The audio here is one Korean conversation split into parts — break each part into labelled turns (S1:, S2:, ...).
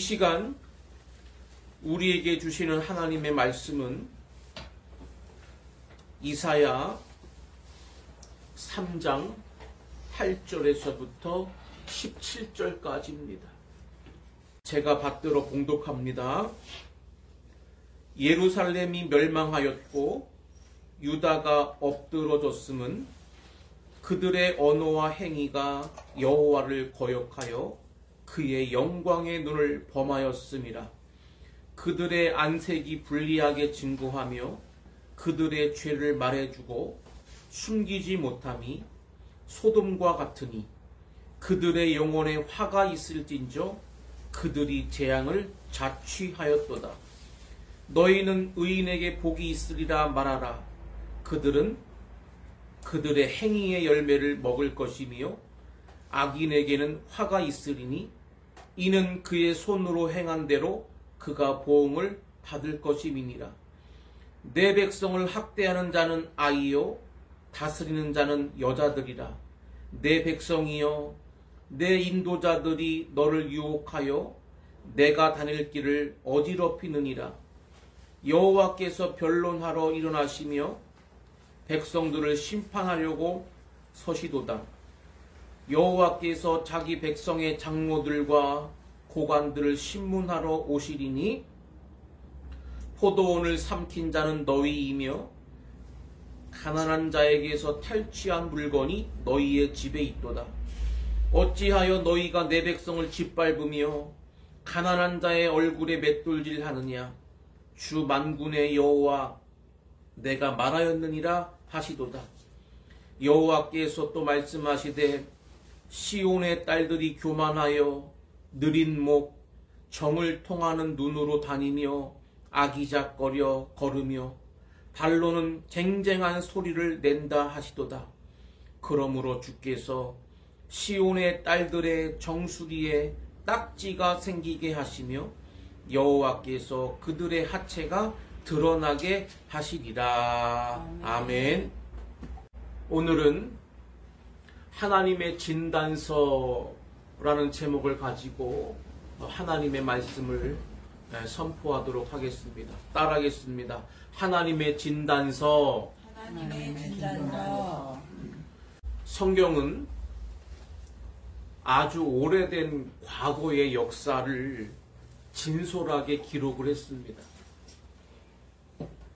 S1: 시간 우리에게 주시는 하나님의 말씀은 이사야 3장 8절에서부터 17절까지입니다. 제가 받들어 봉독합니다. 예루살렘이 멸망하였고 유다가 엎드러졌음은 그들의 언어와 행위가 여호와를 거역하여 그의 영광의 눈을 범하였음이라. 그들의 안색이 불리하게 증거하며 그들의 죄를 말해주고 숨기지 못함이 소돔과 같으니 그들의 영혼에 화가 있을진저 그들이 재앙을 자취하였도다. 너희는 의인에게 복이 있으리라 말하라. 그들은 그들의 행위의 열매를 먹을 것이며 악인에게는 화가 있으리니 이는 그의 손으로 행한 대로 그가 보응을 받을 것임이니라. 내 백성을 학대하는 자는 아이요 다스리는 자는 여자들이라. 내 백성이여 내 인도자들이 너를 유혹하여 내가 다닐 길을 어지럽히느니라. 여호와께서 변론하러 일어나시며 백성들을 심판하려고 서시도다. 여호와께서 자기 백성의 장로들과 고관들을 심문하러 오시리니 포도원을 삼킨 자는 너희이며 가난한 자에게서 탈취한 물건이 너희의 집에 있도다. 어찌하여 너희가 내 백성을 짓밟으며 가난한 자의 얼굴에 맷돌질 하느냐. 주 만군의 여호와 내가 말하였느니라 하시도다. 여호와께서 또 말씀하시되 시온의 딸들이 교만하여 느린 목 정을 통하는 눈으로 다니며 아기작거려 걸으며 발로는 쟁쟁한 소리를 낸다 하시도다. 그러므로 주께서 시온의 딸들의 정수리에 딱지가 생기게 하시며 여호와께서 그들의 하체가 드러나게 하시리라. 아멘. 오늘은 하나님의 진단서라는 제목을 가지고 하나님의 말씀을 선포하도록 하겠습니다. 따라하겠습니다. 하나님의 진단서.
S2: 하나님의 진단서.
S1: 성경은 아주 오래된 과거의 역사를 진솔하게 기록을 했습니다.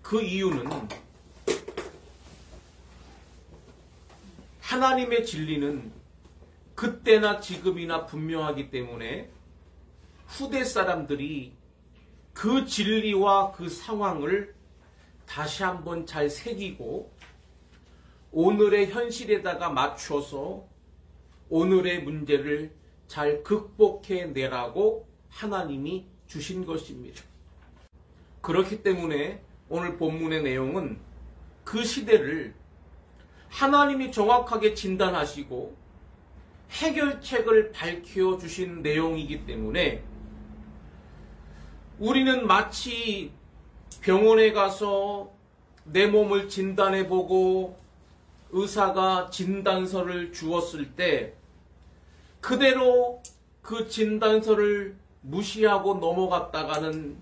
S1: 그 이유는 하나님의 진리는 그때나 지금이나 분명하기 때문에 후대 사람들이 그 진리와 그 상황을 다시 한번 잘 새기고 오늘의 현실에다가 맞춰서 오늘의 문제를 잘 극복해내라고 하나님이 주신 것입니다. 그렇기 때문에 오늘 본문의 내용은 그 시대를 하나님이 정확하게 진단하시고 해결책을 밝혀주신 내용이기 때문에 우리는 마치 병원에 가서 내 몸을 진단해보고 의사가 진단서를 주었을 때 그대로 그 진단서를 무시하고 넘어갔다가는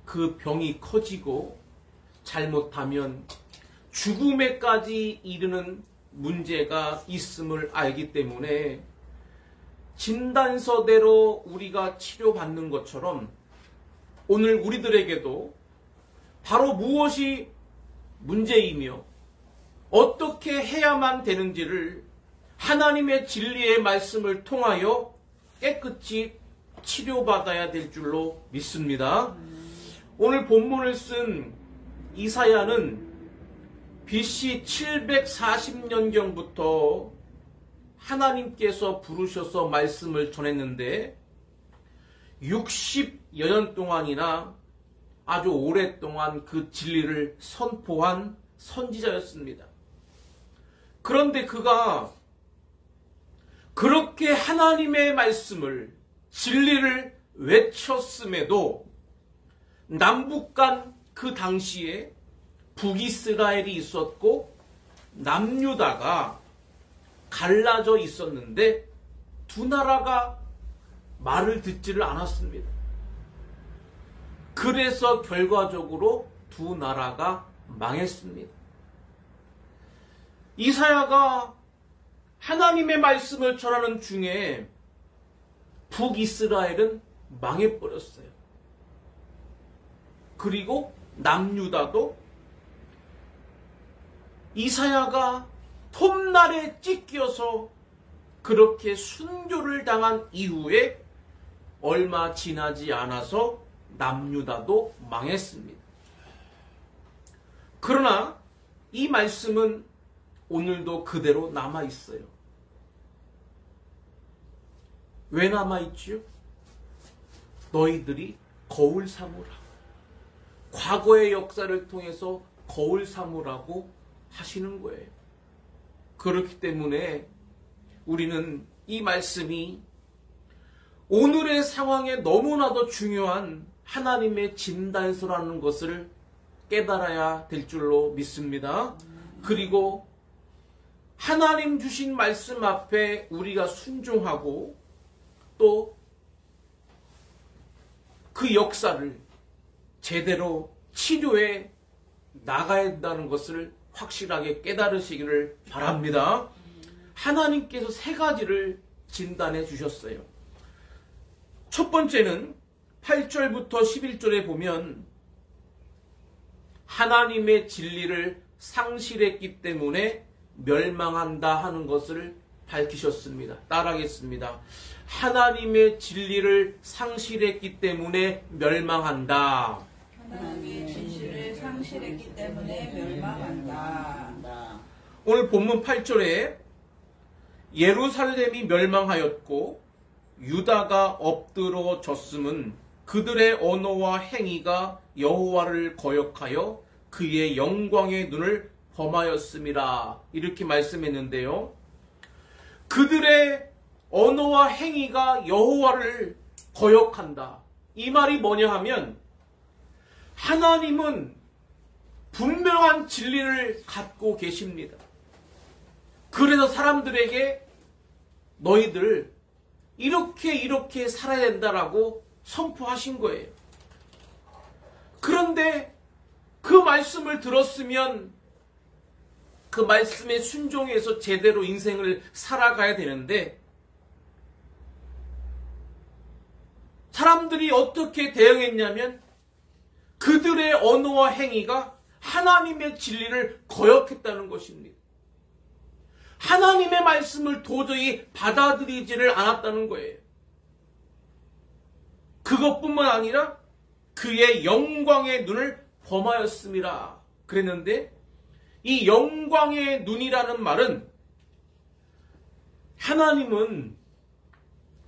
S1: 그 병이 커지고 잘못하면 죽음에까지 이르는 문제가 있음을 알기 때문에 진단서대로 우리가 치료받는 것처럼 오늘 우리들에게도 바로 무엇이 문제이며 어떻게 해야만 되는지를 하나님의 진리의 말씀을 통하여 깨끗이 치료받아야 될 줄로 믿습니다. 오늘 본문을 쓴 이사야는 BC 740년경부터 하나님께서 부르셔서 말씀을 전했는데 60여 년 동안이나 아주 오랫동안 그 진리를 선포한 선지자였습니다. 그런데 그가 그렇게 하나님의 말씀을 진리를 외쳤음에도 남북 간 그 당시에 북이스라엘이 있었고 남유다가 갈라져 있었는데 두 나라가 말을 듣지를 않았습니다. 그래서 결과적으로 두 나라가 망했습니다. 이사야가 하나님의 말씀을 전하는 중에 북이스라엘은 망해버렸어요. 그리고 남유다도 이사야가 톱날에 찢겨서 그렇게 순교를 당한 이후에 얼마 지나지 않아서 남유다도 망했습니다. 그러나 이 말씀은 오늘도 그대로 남아있어요. 왜 남아있지요? 너희들이 거울 삼으라. 과거의 역사를 통해서 거울 삼으라고 하시는 거예요. 그렇기 때문에 우리는 이 말씀이 오늘의 상황에 너무나도 중요한 하나님의 진단서라는 것을 깨달아야 될 줄로 믿습니다. 그리고 하나님 주신 말씀 앞에 우리가 순종하고 또 그 역사를 제대로 치료해 나가야 한다는 것을 확실하게 깨달으시기를 바랍니다. 하나님께서 세 가지를 진단해 주셨어요. 첫 번째는 8절부터 11절에 보면 하나님의 진리를 상실했기 때문에 멸망한다 하는 것을 밝히셨습니다. 따라하겠습니다. 하나님의 진리를 상실했기 때문에 멸망한다.
S2: 하나님의 진실을 상실했기 때문에 멸망한다.
S1: 오늘 본문 8절에 예루살렘이 멸망하였고 유다가 엎드러졌음은 그들의 언어와 행위가 여호와를 거역하여 그의 영광의 눈을 범하였음이라. 이렇게 말씀했는데요. 그들의 언어와 행위가 여호와를 거역한다. 이 말이 뭐냐 하면 하나님은 분명한 진리를 갖고 계십니다. 그래서 사람들에게 너희들 이렇게 살아야 된다라고 선포하신 거예요. 그런데 그 말씀을 들었으면 그 말씀에 순종해서 제대로 인생을 살아가야 되는데 사람들이 어떻게 대응했냐면 그들의 언어와 행위가 하나님의 진리를 거역했다는 것입니다. 하나님의 말씀을 도저히 받아들이지를 않았다는 거예요. 그것뿐만 아니라 그의 영광의 눈을 범하였음이라 그랬는데 이 영광의 눈이라는 말은 하나님은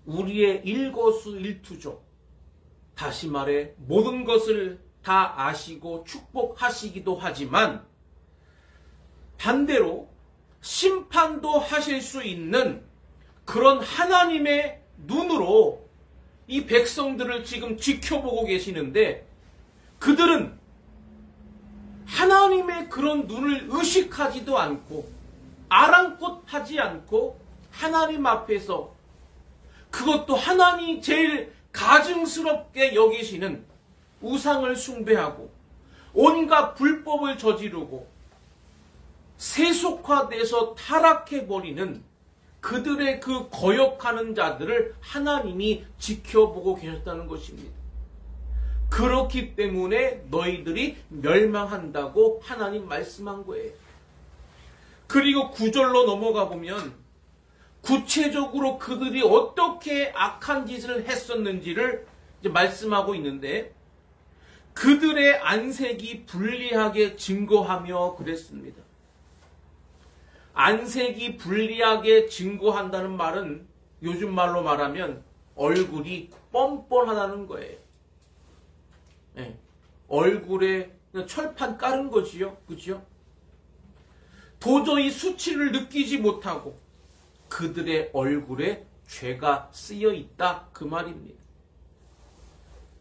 S1: 우리의 일거수일투족, 다시 말해 모든 것을 다 아시고 축복하시기도 하지만 반대로 심판도 하실 수 있는 그런 하나님의 눈으로 이 백성들을 지금 지켜보고 계시는데 그들은 하나님의 그런 눈을 의식하지도 않고 아랑곳하지 않고 하나님 앞에서 그것도 하나님이 제일 가증스럽게 여기시는 우상을 숭배하고 온갖 불법을 저지르고 세속화돼서 타락해버리는 그들의 그 거역하는 자들을 하나님이 지켜보고 계셨다는 것입니다. 그렇기 때문에 너희들이 멸망한다고 하나님 말씀한 거예요. 그리고 9절로 넘어가 보면 구체적으로 그들이 어떻게 악한 짓을 했었는지를 이제 말씀하고 있는데 그들의 안색이 불리하게 증거하며 그랬습니다. 안색이 불리하게 증거한다는 말은 요즘 말로 말하면 얼굴이 뻔뻔하다는 거예요. 네. 얼굴에 철판 깔은 거지요. 그죠? 도저히 수치를 느끼지 못하고 그들의 얼굴에 죄가 쓰여 있다 그 말입니다.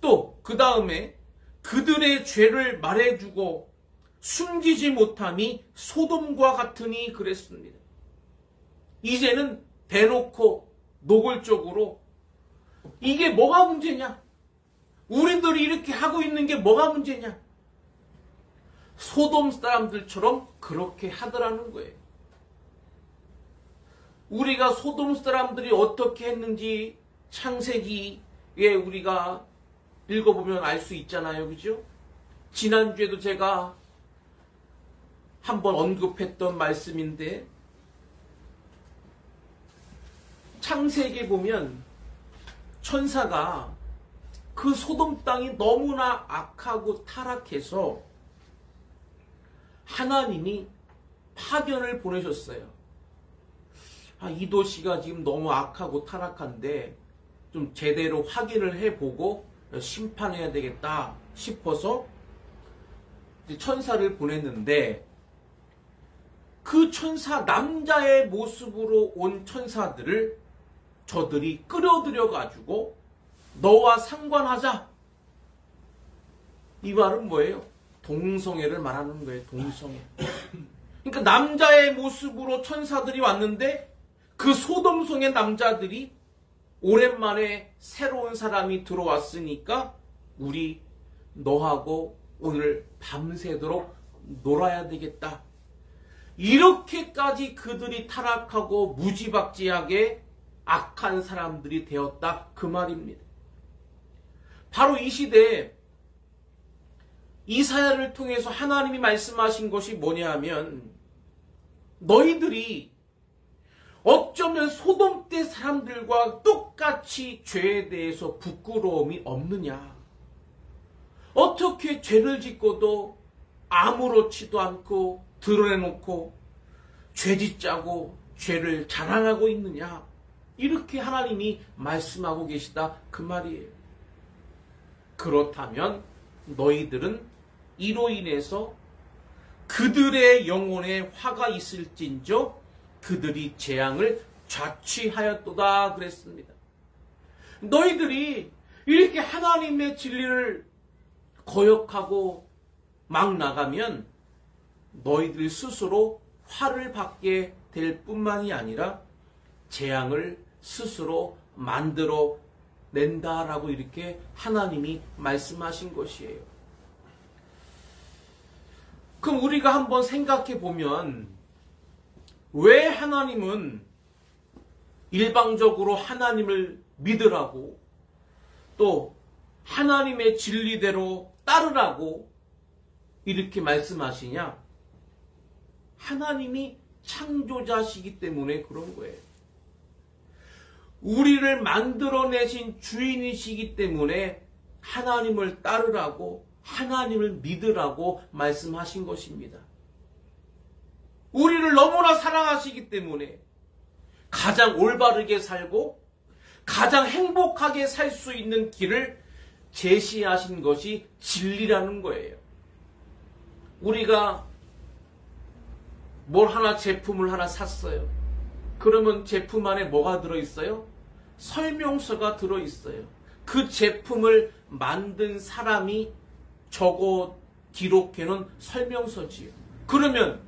S1: 또 그 다음에 그들의 죄를 말해주고 숨기지 못함이 소돔과 같으니 그랬습니다. 이제는 대놓고 노골적으로 이게 뭐가 문제냐? 우리들이 이렇게 하고 있는 게 뭐가 문제냐? 소돔 사람들처럼 그렇게 하더라는 거예요. 우리가 소돔 사람들이 어떻게 했는지 창세기에 우리가 읽어보면 알 수 있잖아요. 그죠? 지난주에도 제가 한번 언급했던 말씀인데, 창세기에 보면 천사가 그 소돔 땅이 너무나 악하고 타락해서 하나님이 파견을 보내셨어요. 이 도시가 지금 너무 악하고 타락한데 좀 제대로 확인을 해보고 심판해야 되겠다 싶어서 천사를 보냈는데, 그 천사, 남자의 모습으로 온 천사들을 저들이 끌어들여 가지고 너와 상관하자. 이 말은 뭐예요? 동성애를 말하는 거예요. 동성애. 그러니까 남자의 모습으로 천사들이 왔는데 그 소돔성의 남자들이 오랜만에 새로운 사람이 들어왔으니까 우리 너하고 오늘 밤새도록 놀아야 되겠다. 이렇게까지 그들이 타락하고 무지박지하게 악한 사람들이 되었다. 그 말입니다. 바로 이 시대에 이사야를 통해서 하나님이 말씀하신 것이 뭐냐 하면, 너희들이 어쩌면 소돔 때 사람들과 똑같이 죄에 대해서 부끄러움이 없느냐. 어떻게 죄를 짓고도 아무렇지도 않고 드러내놓고 죄짓자고 죄를 자랑하고 있느냐. 이렇게 하나님이 말씀하고 계시다. 그 말이에요. 그렇다면 너희들은 이로 인해서 그들의 영혼에 화가 있을진저 그들이 재앙을 자취하였도다 그랬습니다. 너희들이 이렇게 하나님의 진리를 거역하고 막 나가면 너희들 스스로 화를 받게 될 뿐만이 아니라 재앙을 스스로 만들어 낸다라고 이렇게 하나님이 말씀하신 것이에요. 그럼 우리가 한번 생각해 보면, 왜 하나님은 일방적으로 하나님을 믿으라고, 또 하나님의 진리대로 따르라고 이렇게 말씀하시냐? 하나님이 창조자시기 때문에 그런 거예요. 우리를 만들어내신 주인이시기 때문에 하나님을 따르라고, 하나님을 믿으라고 말씀하신 것입니다. 우리를 너무나 사랑하시기 때문에 가장 올바르게 살고 가장 행복하게 살 수 있는 길을 제시하신 것이 진리라는 거예요. 우리가 제품을 하나 샀어요. 그러면 제품 안에 뭐가 들어있어요? 설명서가 들어있어요. 그 제품을 만든 사람이 적어 기록해놓은 설명서지요. 그러면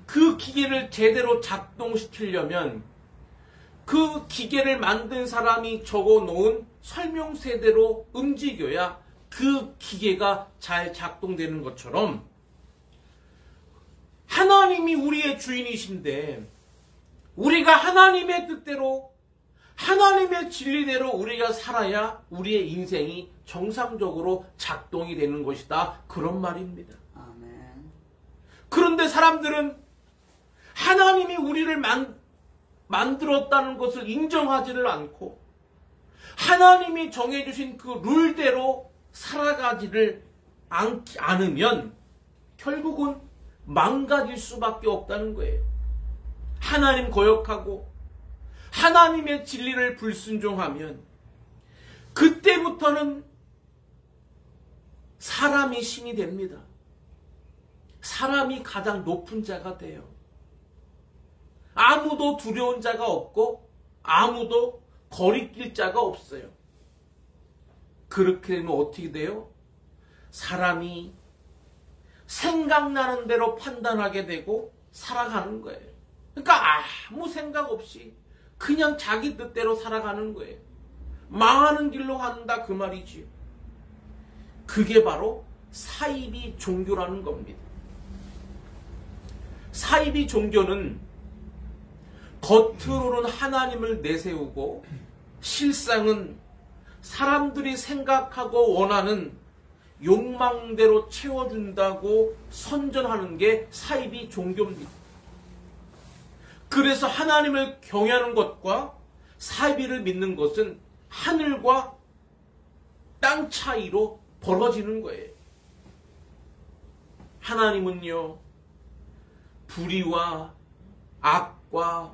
S1: 그 기계를 제대로 작동시키려면 그 기계를 만든 사람이 적어놓은 설명서대로 움직여야 그 기계가 잘 작동되는 것처럼, 하나님이 우리의 주인이신데 우리가 하나님의 뜻대로 하나님의 진리대로 우리가 살아야 우리의 인생이 정상적으로 작동이 되는 것이다. 그런 말입니다.
S2: 아멘.
S1: 그런데 사람들은 하나님이 우리를 만들었다는 것을 인정하지를 않고 하나님이 정해주신 그 룰대로 살아가지를 않으면 결국은 망가질 수밖에 없다는 거예요. 하나님 거역하고 하나님의 진리를 불순종하면 그때부터는 사람이 신이 됩니다. 사람이 가장 높은 자가 돼요. 아무도 두려운 자가 없고 아무도 거리낄 자가 없어요. 그렇게 되면 어떻게 돼요? 사람이 생각나는 대로 판단하게 되고 살아가는 거예요. 그러니까 아무 생각 없이 그냥 자기 뜻대로 살아가는 거예요. 망하는 길로 간다 그 말이지요. 그게 바로 사이비 종교라는 겁니다. 사이비 종교는 겉으로는 하나님을 내세우고 실상은 사람들이 생각하고 원하는 욕망대로 채워준다고 선전하는 게 사이비 종교입니다. 그래서 하나님을 경외하는 것과 사이비를 믿는 것은 하늘과 땅 차이로 벌어지는 거예요. 하나님은요, 불의와 악과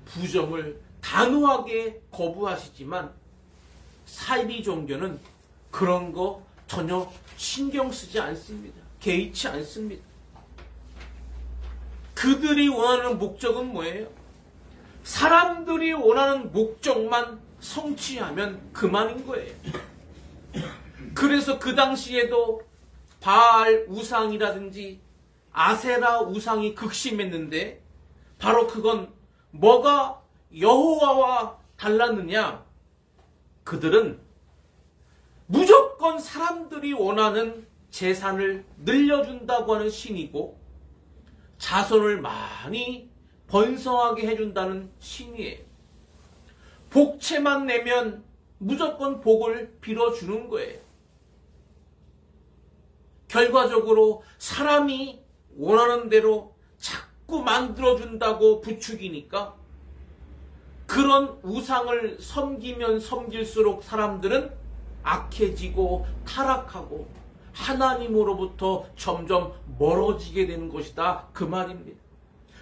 S1: 부정을 단호하게 거부하시지만 사이비 종교는 그런 거 전혀 신경 쓰지 않습니다. 개의치 않습니다. 그들이 원하는 목적은 뭐예요? 사람들이 원하는 목적만 성취하면 그만인 거예요. 그래서 그 당시에도 바알 우상이라든지 아세라 우상이 극심했는데 바로 그건 뭐가 여호와와 달랐느냐? 그들은 무조건 사람들이 원하는 재산을 늘려준다고 하는 신이고 자손을 많이 번성하게 해준다는 신이에요. 복채만 내면 무조건 복을 빌어주는 거예요. 결과적으로 사람이 원하는 대로 자꾸 만들어준다고 부추기니까 그런 우상을 섬기면 섬길수록 사람들은 악해지고 타락하고 하나님으로부터 점점 멀어지게 되는 것이다. 그 말입니다.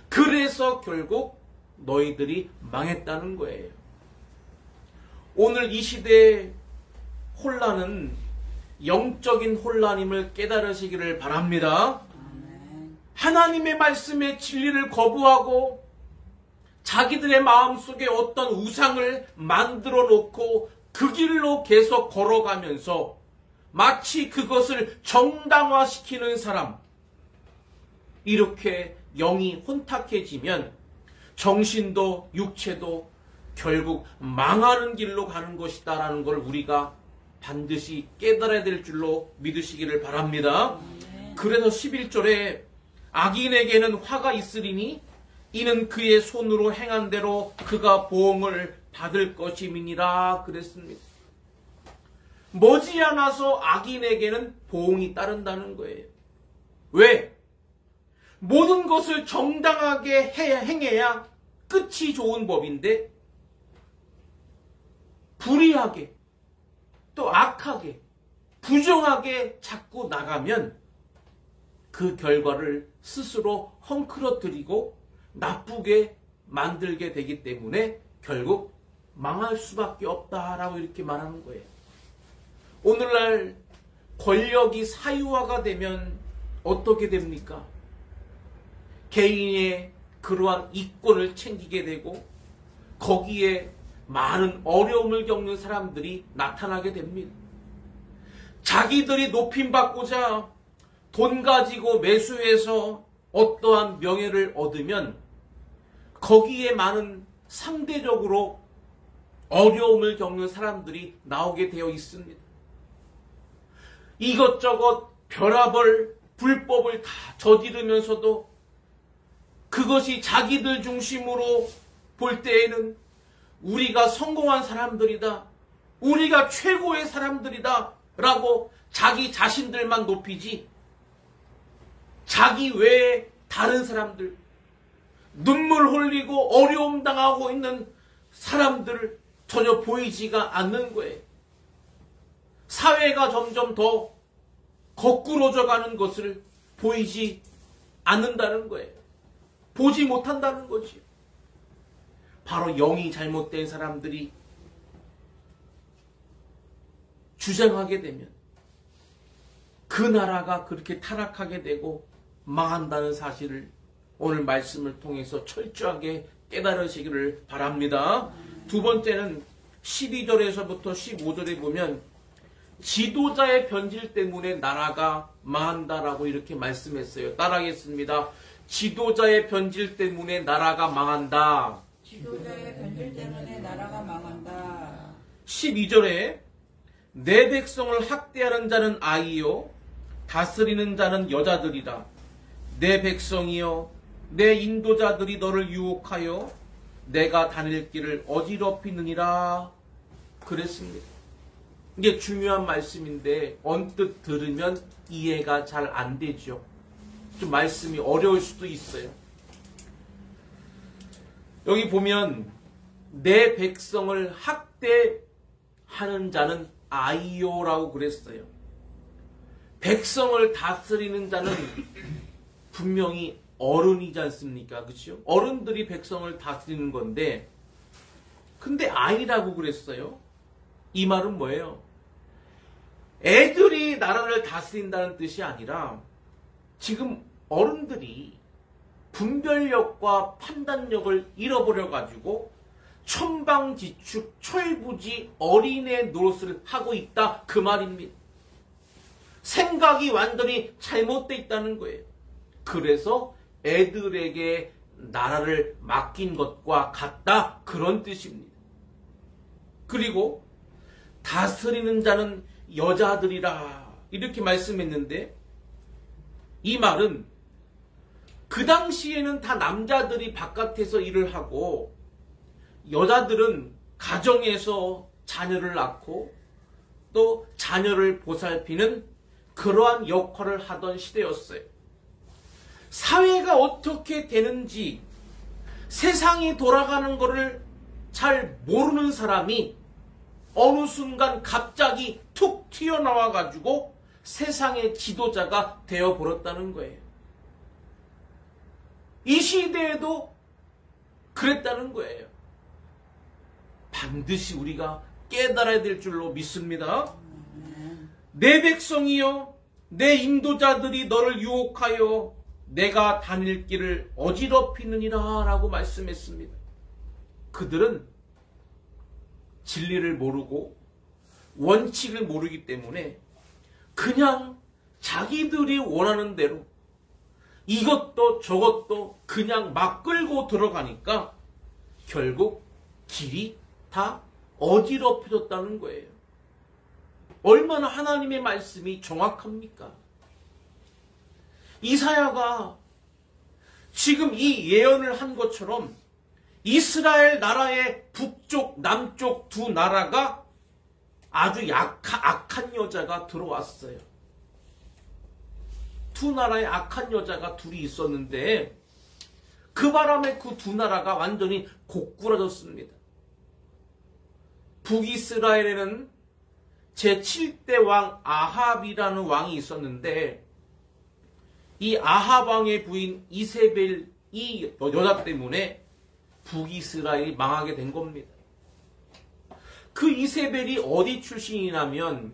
S1: 그래서 결국 너희들이 망했다는 거예요. 오늘 이 시대의 혼란은 영적인 혼란임을 깨달으시기를 바랍니다. 하나님의 말씀의 진리를 거부하고 자기들의 마음속에 어떤 우상을 만들어 놓고 그 길로 계속 걸어가면서 마치 그것을 정당화시키는 사람, 이렇게 영이 혼탁해지면 정신도 육체도 결국 망하는 길로 가는 것이다라는 걸 우리가 반드시 깨달아야 될 줄로 믿으시기를 바랍니다. 그래서 11절에 악인에게는 화가 있으리니 이는 그의 손으로 행한 대로 그가 보응을 받을 것임이니라 그랬습니다. 머지않아서 악인에게는 보응이 따른다는 거예요. 왜? 모든 것을 정당하게 행해야 끝이 좋은 법인데 불의하게 또 악하게 부정하게 자꾸 나가면 그 결과를 스스로 헝클어뜨리고 나쁘게 만들게 되기 때문에 결국 망할 수밖에 없다라고 이렇게 말하는 거예요. 오늘날 권력이 사유화가 되면 어떻게 됩니까? 개인의 그러한 이권을 챙기게 되고 거기에 많은 어려움을 겪는 사람들이 나타나게 됩니다. 자기들이 높임받고자 돈 가지고 매수해서 어떠한 명예를 얻으면 거기에 많은 상대적으로 어려움을 겪는 사람들이 나오게 되어 있습니다. 이것저것 별의별 불법을 다 저지르면서도 그것이 자기들 중심으로 볼 때에는 우리가 성공한 사람들이다, 우리가 최고의 사람들이다 라고 자기 자신들만 높이지 자기 외에 다른 사람들, 눈물 흘리고 어려움 당하고 있는 사람들을 전혀 보이지가 않는 거예요. 사회가 점점 더 거꾸로져 가는 것을 보이지 않는다는 거예요. 보지 못한다는 거지. 바로 영이 잘못된 사람들이 주장하게 되면 그 나라가 그렇게 타락하게 되고 망한다는 사실을 오늘 말씀을 통해서 철저하게 깨달으시기를 바랍니다. 두 번째는 12절에서부터 15절에 보면 지도자의 변질 때문에 나라가 망한다라고 이렇게 말씀했어요. 따라하겠습니다. 지도자의 변질 때문에 나라가 망한다.
S2: 지도자의 변질 때문에 나라가 망한다.
S1: 12절에 내 백성을 학대하는 자는 아이요 다스리는 자는 여자들이라. 내 백성이여 내 인도자들이 너를 유혹하여 내가 다닐 길을 어지럽히느니라 그랬습니다. 이게 중요한 말씀인데 언뜻 들으면 이해가 잘 안 되죠. 좀 말씀이 어려울 수도 있어요. 여기 보면 내 백성을 학대하는 자는 아이요라고 그랬어요. 백성을 다스리는 자는 분명히 어른이지 않습니까? 그렇죠? 어른들이 백성을 다스리는 건데 근데 아이라고 그랬어요. 이 말은 뭐예요? 애들이 나라를 다스린다는 뜻이 아니라 지금 어른들이 분별력과 판단력을 잃어버려가지고 천방지축 철부지 어린애 노릇을 하고 있다 그 말입니다. 생각이 완전히 잘못되어 있다는 거예요. 그래서 애들에게 나라를 맡긴 것과 같다 그런 뜻입니다. 그리고 다스리는 자는 여자들이라 이렇게 말씀했는데 이 말은 그 당시에는 다 남자들이 바깥에서 일을 하고 여자들은 가정에서 자녀를 낳고 또 자녀를 보살피는 그러한 역할을 하던 시대였어요. 사회가 어떻게 되는지 세상이 돌아가는 것을 잘 모르는 사람이 어느 순간 갑자기 툭 튀어나와 가지고 세상의 지도자가 되어버렸다는 거예요. 이 시대에도 그랬다는 거예요. 반드시 우리가 깨달아야 될 줄로 믿습니다. 내 백성이여 내 인도자들이 너를 유혹하여 내가 다닐 길을 어지럽히느니라 라고 말씀했습니다. 그들은 진리를 모르고 원칙을 모르기 때문에 그냥 자기들이 원하는 대로 이것도 저것도 그냥 막 끌고 들어가니까 결국 길이 다 어지럽혀졌다는 거예요. 얼마나 하나님의 말씀이 정확합니까? 이사야가 지금 이 예언을 한 것처럼 이스라엘 나라의 북쪽, 남쪽 두 나라가 아주 악한 여자가 들어왔어요. 두 나라의 악한 여자가 둘이 있었는데 그 바람에 그 두 나라가 완전히 고꾸라졌습니다. 북이스라엘에는 제7대 왕 아합이라는 왕이 있었는데 이 아합 왕의 부인 이세벨 이 여자 때문에 북이스라엘이 망하게 된 겁니다. 그 이세벨이 어디 출신이냐면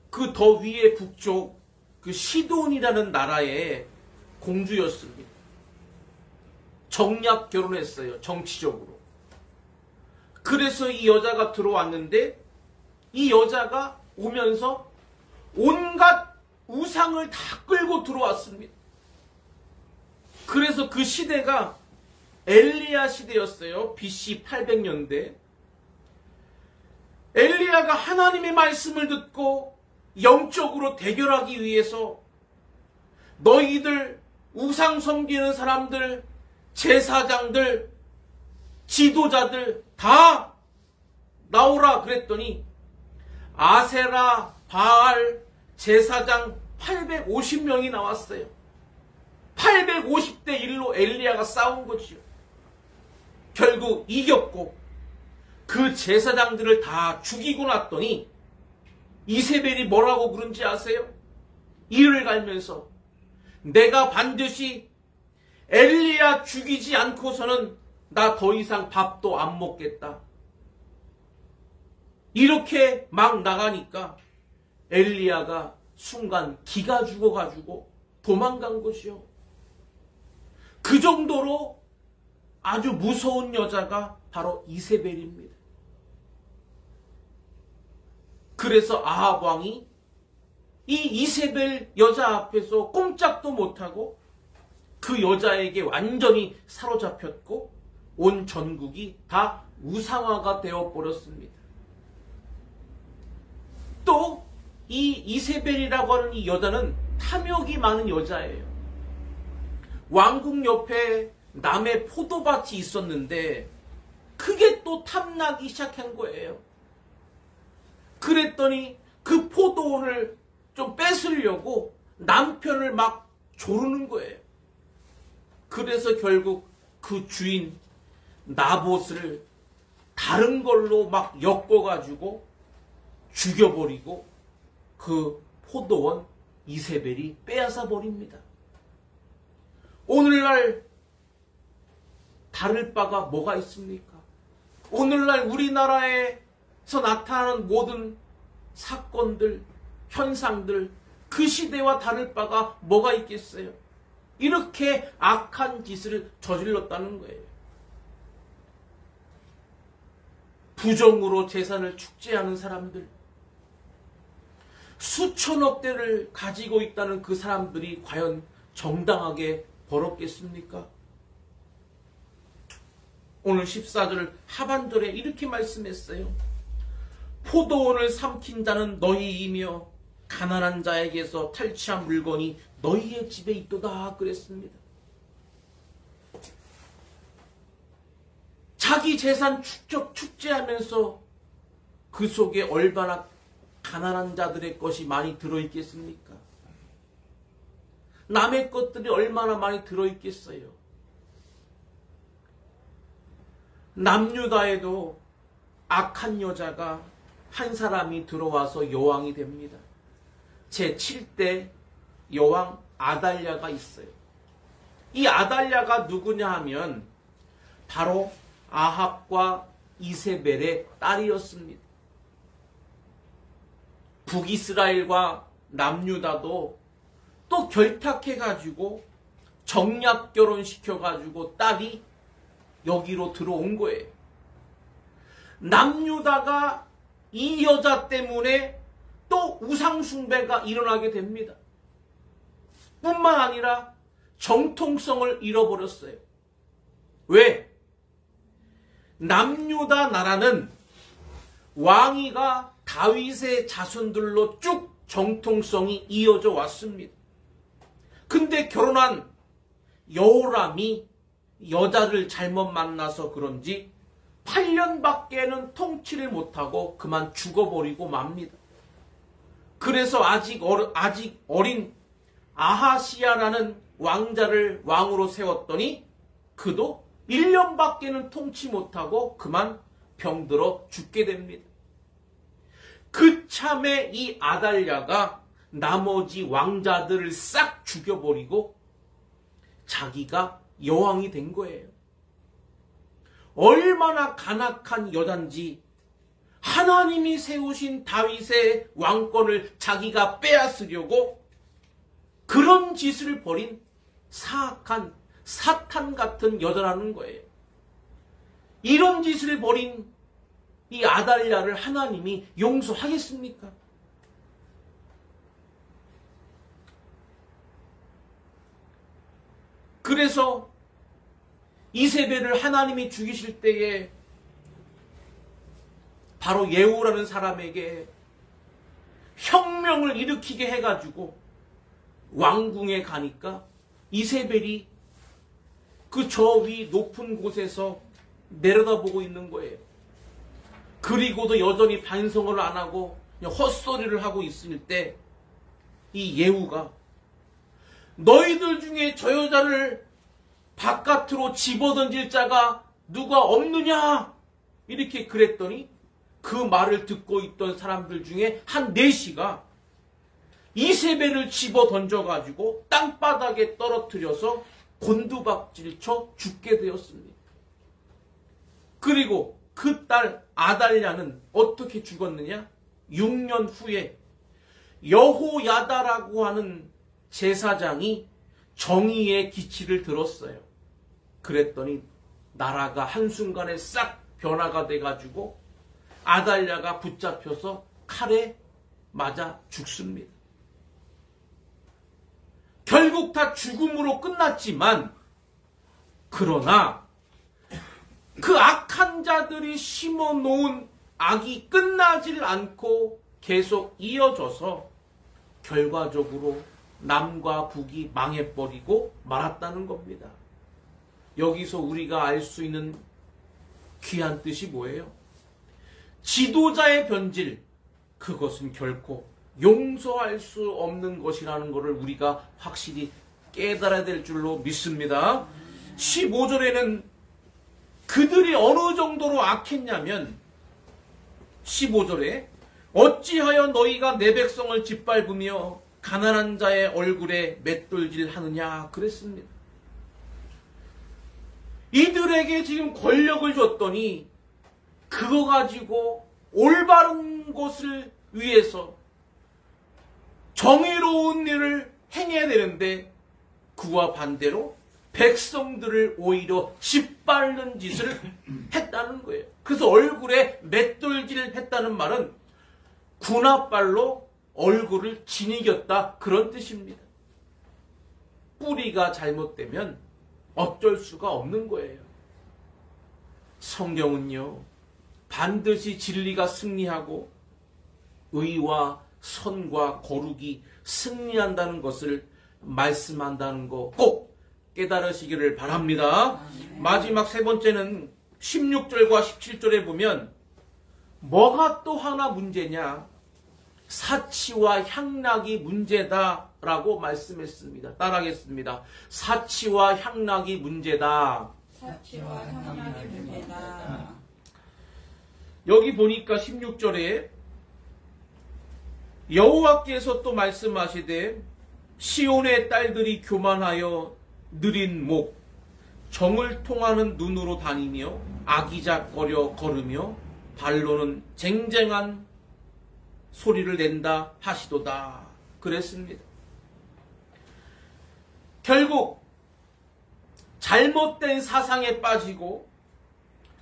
S1: 그 더 위에 북쪽 그 시돈이라는 나라의 공주였습니다. 정략 결혼했어요. 정치적으로. 그래서 이 여자가 들어왔는데 이 여자가 오면서 온갖 우상을 다 끌고 들어왔습니다. 그래서 그 시대가 엘리야 시대였어요. BC 800년대. 엘리야가 하나님의 말씀을 듣고 영적으로 대결하기 위해서 너희들 우상 섬기는 사람들, 제사장들, 지도자들 다 나오라 그랬더니 아세라, 바알, 제사장 850명이 나왔어요. 850대 1로 엘리야가 싸운 거지요. 결국 이겼고 그 제사장들을 다 죽이고 났더니 이세벨이 뭐라고 그런지 아세요? 이를 갈면서 내가 반드시 엘리야 죽이지 않고서는 나 더 이상 밥도 안 먹겠다. 이렇게 막 나가니까 엘리야가 순간 기가 죽어가지고 도망간 것이요. 그 정도로 아주 무서운 여자가 바로 이세벨입니다. 그래서 아합 왕이 이 이세벨 여자 앞에서 꼼짝도 못하고 그 여자에게 완전히 사로잡혔고 온 전국이 다 우상화가 되어버렸습니다. 또 이 이세벨이라고 하는 이 여자는 탐욕이 많은 여자예요. 왕궁 옆에 남의 포도밭이 있었는데 그게 또 탐나기 시작한 거예요. 그랬더니 그 포도원을 좀 뺏으려고 남편을 막 조르는 거예요. 그래서 결국 그 주인 나봇을 다른 걸로 막 엮어가지고 죽여버리고 그 포도원 이세벨이 빼앗아 버립니다. 오늘날 다를 바가 뭐가 있습니까? 오늘날 우리나라에서 나타나는 모든 사건들, 현상들, 그 시대와 다를 바가 뭐가 있겠어요? 이렇게 악한 짓을 저질렀다는 거예요. 부정으로 재산을 축제하는 사람들, 수천억 대를 가지고 있다는 그 사람들이 과연 정당하게 벌었겠습니까? 오늘 14절 하반절에 이렇게 말씀했어요. 포도원을 삼킨 자는 너희이며 가난한 자에게서 탈취한 물건이 너희의 집에 있도다 그랬습니다. 자기 재산 축제하면서 그 속에 얼마나 가난한 자들의 것이 많이 들어있겠습니까? 남의 것들이 얼마나 많이 들어있겠어요? 남유다에도 악한 여자가 한 사람이 들어와서 여왕이 됩니다. 제7대 여왕 아달랴가 있어요. 이 아달랴가 누구냐 하면 바로 아합과 이세벨의 딸이었습니다. 북이스라엘과 남유다도 또 결탁해가지고 정략 결혼시켜가지고 딸이 여기로 들어온 거예요. 남유다가 이 여자 때문에 또 우상숭배가 일어나게 됩니다. 뿐만 아니라 정통성을 잃어버렸어요. 왜? 남유다 나라는 왕위가 다윗의 자손들로 쭉 정통성이 이어져 왔습니다. 근데 결혼한 여호람이 여자를 잘못 만나서 그런지 8년밖에는 통치를 못하고 그만 죽어버리고 맙니다. 그래서 아직 어린 아하시야라는 왕자를 왕으로 세웠더니 그도 1년밖에는 통치 못하고 그만 병들어 죽게 됩니다. 그 참에 이 아달랴가 나머지 왕자들을 싹 죽여버리고 자기가 여왕이 된 거예요. 얼마나 간악한 여잔지 하나님이 세우신 다윗의 왕권을 자기가 빼앗으려고 그런 짓을 벌인 사악한 사탄 같은 여자라는 거예요. 이런 짓을 벌인 이 아달랴를 하나님이 용서하겠습니까? 그래서 이세벨을 하나님이 죽이실 때에 바로 예후라는 사람에게 혁명을 일으키게 해가지고 왕궁에 가니까 이세벨이 그 저 위 높은 곳에서 내려다보고 있는 거예요. 그리고도 여전히 반성을 안 하고 그냥 헛소리를 하고 있을 때 이 예후가 너희들 중에 저 여자를 바깥으로 집어던질 자가 누가 없느냐 이렇게 그랬더니 그 말을 듣고 있던 사람들 중에 한 4시가 이세벨을 집어던져가지고 땅바닥에 떨어뜨려서 곤두박질 쳐 죽게 되었습니다. 그리고 그 딸 아달랴는 어떻게 죽었느냐? 6년 후에 여호야다라고 하는 제사장이 정의의 기치를 들었어요. 그랬더니 나라가 한순간에 싹 변화가 돼가지고 아달랴가 붙잡혀서 칼에 맞아 죽습니다. 결국 다 죽음으로 끝났지만 그러나 그 악한 자들이 심어놓은 악이 끝나질 않고 계속 이어져서 결과적으로 남과 북이 망해버리고 말았다는 겁니다. 여기서 우리가 알 수 있는 귀한 뜻이 뭐예요? 지도자의 변질, 그것은 결코 용서할 수 없는 것이라는 것을 우리가 확실히 깨달아야 될 줄로 믿습니다. 15절에는 그들이 어느 정도로 악했냐면 15절에 어찌하여 너희가 내 백성을 짓밟으며 가난한 자의 얼굴에 맷돌질 하느냐 그랬습니다. 이들에게 지금 권력을 줬더니 그거 가지고 올바른 것을 위해서 정의로운 일을 행해야 되는데 그와 반대로 백성들을 오히려 짓밟는 짓을 했다는 거예요. 그래서 얼굴에 맷돌질을 했다는 말은 군합발로 얼굴을 지니겼다 그런 뜻입니다. 뿌리가 잘못되면 어쩔 수가 없는 거예요. 성경은요, 반드시 진리가 승리하고 의와 선과 거룩이 승리한다는 것을 말씀한다는 거 꼭 깨달으시기를 바랍니다. 마지막 세 번째는 16절과 17절에 보면 뭐가 또 하나 문제냐? 사치와 향락이 문제다라고 말씀했습니다. 따라하겠습니다. 사치와 향락이 문제다.
S2: 사치와 향락이 문제다.
S1: 여기 보니까 16절에 여호와께서 또 말씀하시되 시온의 딸들이 교만하여 느린 목, 정을 통하는 눈으로 다니며 아기작거려 걸으며 발로는 쟁쟁한 소리를 낸다 하시도다 그랬습니다. 결국 잘못된 사상에 빠지고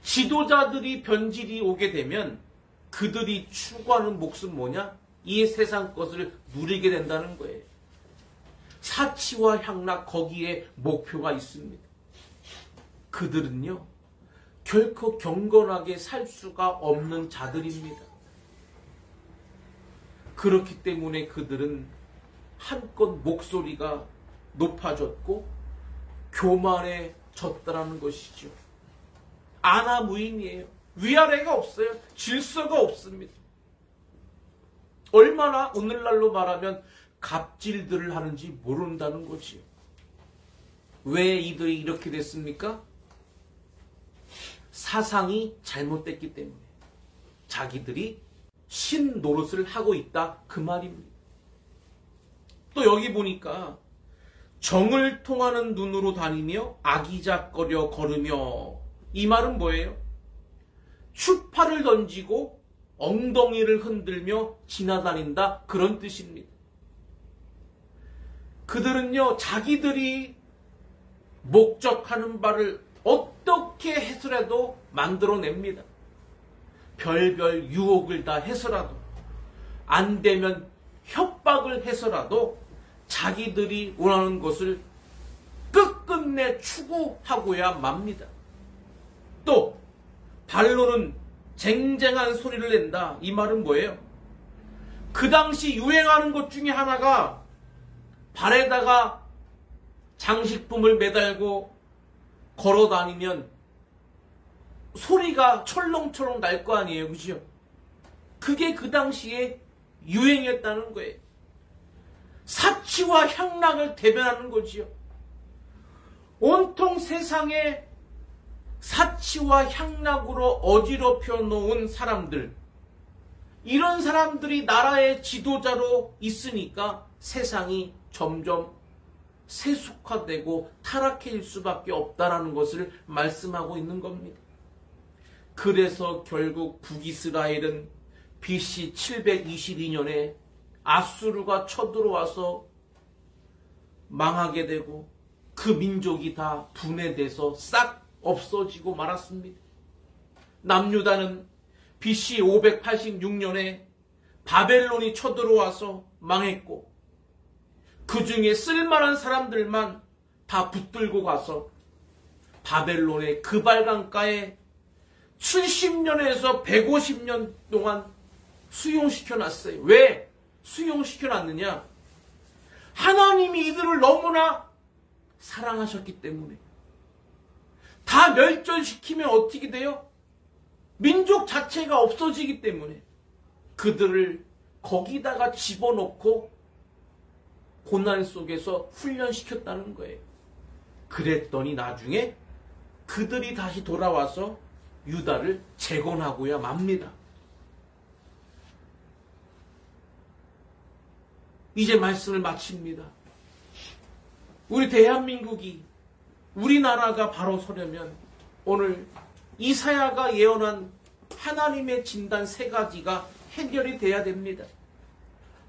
S1: 지도자들이 변질이 오게 되면 그들이 추구하는 몫은 뭐냐? 이 세상 것을 누리게 된다는 거예요. 사치와 향락 거기에 목표가 있습니다. 그들은요 결코 경건하게 살 수가 없는 자들입니다. 그렇기 때문에 그들은 한껏 목소리가 높아졌고 교만해졌다라는 것이죠. 아나무인이에요. 위아래가 없어요. 질서가 없습니다. 얼마나 오늘날로 말하면 갑질들을 하는지 모른다는 거지요. 왜 이들이 이렇게 됐습니까? 사상이 잘못됐기 때문에 자기들이 신 노릇을 하고 있다 그 말입니다. 또 여기 보니까 정을 통하는 눈으로 다니며 아기작거려 걸으며 이 말은 뭐예요? 추파를 던지고 엉덩이를 흔들며 지나다닌다 그런 뜻입니다. 그들은요 자기들이 목적하는 바를 어떻게 해서라도 만들어냅니다. 별별 유혹을 다 해서라도 안 되면 협박을 해서라도 자기들이 원하는 것을 끝끝내 추구하고야 맙니다. 또 발로는 쟁쟁한 소리를 낸다. 이 말은 뭐예요? 그 당시 유행하는 것 중에 하나가 발에다가 장식품을 매달고 걸어다니면 소리가 철렁철렁 날 거 아니에요. 그죠? 그게 그 당시에 유행했다는 거예요. 사치와 향락을 대변하는 거지요. 온통 세상에 사치와 향락으로 어지럽혀 놓은 사람들, 이런 사람들이 나라의 지도자로 있으니까 세상이 점점 세속화되고 타락해질 수밖에 없다라는 것을 말씀하고 있는 겁니다. 그래서 결국 북이스라엘은 BC 722년에 아수르가 쳐들어와서 망하게 되고 그 민족이 다 분해돼서 싹 없어지고 말았습니다. 남유다는 BC 586년에 바벨론이 쳐들어와서 망했고 그 중에 쓸만한 사람들만 다 붙들고 가서 바벨론의 그발강가에 70년에서 150년 동안 수용시켜놨어요. 왜 수용시켜놨느냐? 하나님이 이들을 너무나 사랑하셨기 때문에. 다 멸절시키면 어떻게 돼요? 민족 자체가 없어지기 때문에 그들을 거기다가 집어넣고 고난 속에서 훈련시켰다는 거예요. 그랬더니 나중에 그들이 다시 돌아와서 유다를 재건하고야 맙니다. 이제 말씀을 마칩니다. 우리 대한민국이, 우리나라가 바로 서려면 오늘 이사야가 예언한 하나님의 진단 3가지가 해결이 돼야 됩니다.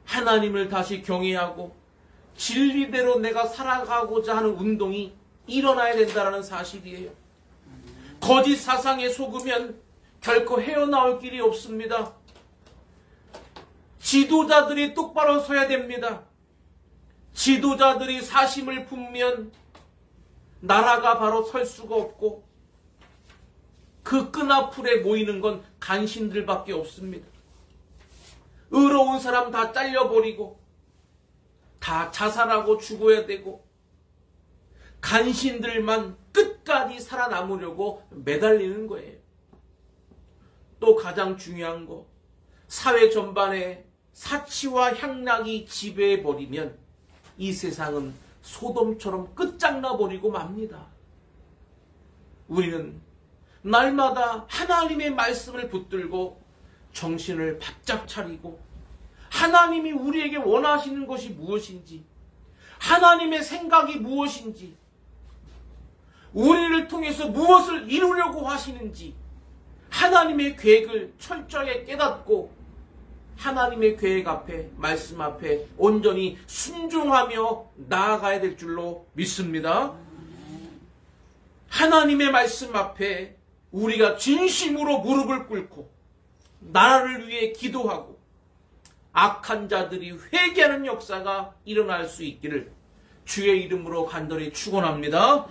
S1: 하나님을 다시 경외하고 진리대로 내가 살아가고자 하는 운동이 일어나야 된다는 사실이에요. 거짓 사상에 속으면 결코 헤어나올 길이 없습니다. 지도자들이 똑바로 서야 됩니다. 지도자들이 사심을 품으면 나라가 바로 설 수가 없고 그 끈앞풀에 모이는 건 간신들밖에 없습니다. 의로운 사람 다 잘려버리고 다 자살하고 죽어야 되고 간신들만 끝까지 살아남으려고 매달리는 거예요. 또 가장 중요한 거, 사회 전반에 사치와 향락이 지배해버리면 이 세상은 소돔처럼 끝장나버리고 맙니다. 우리는 날마다 하나님의 말씀을 붙들고 정신을 바짝 차리고 하나님이 우리에게 원하시는 것이 무엇인지, 하나님의 생각이 무엇인지, 우리를 통해서 무엇을 이루려고 하시는지 하나님의 계획을 철저하게 깨닫고 하나님의 계획 앞에, 말씀 앞에 온전히 순종하며 나아가야 될 줄로 믿습니다. 하나님의 말씀 앞에 우리가 진심으로 무릎을 꿇고 나라를 위해 기도하고 악한 자들이 회개하는 역사가 일어날 수 있기를 주의 이름으로 간절히 축원합니다.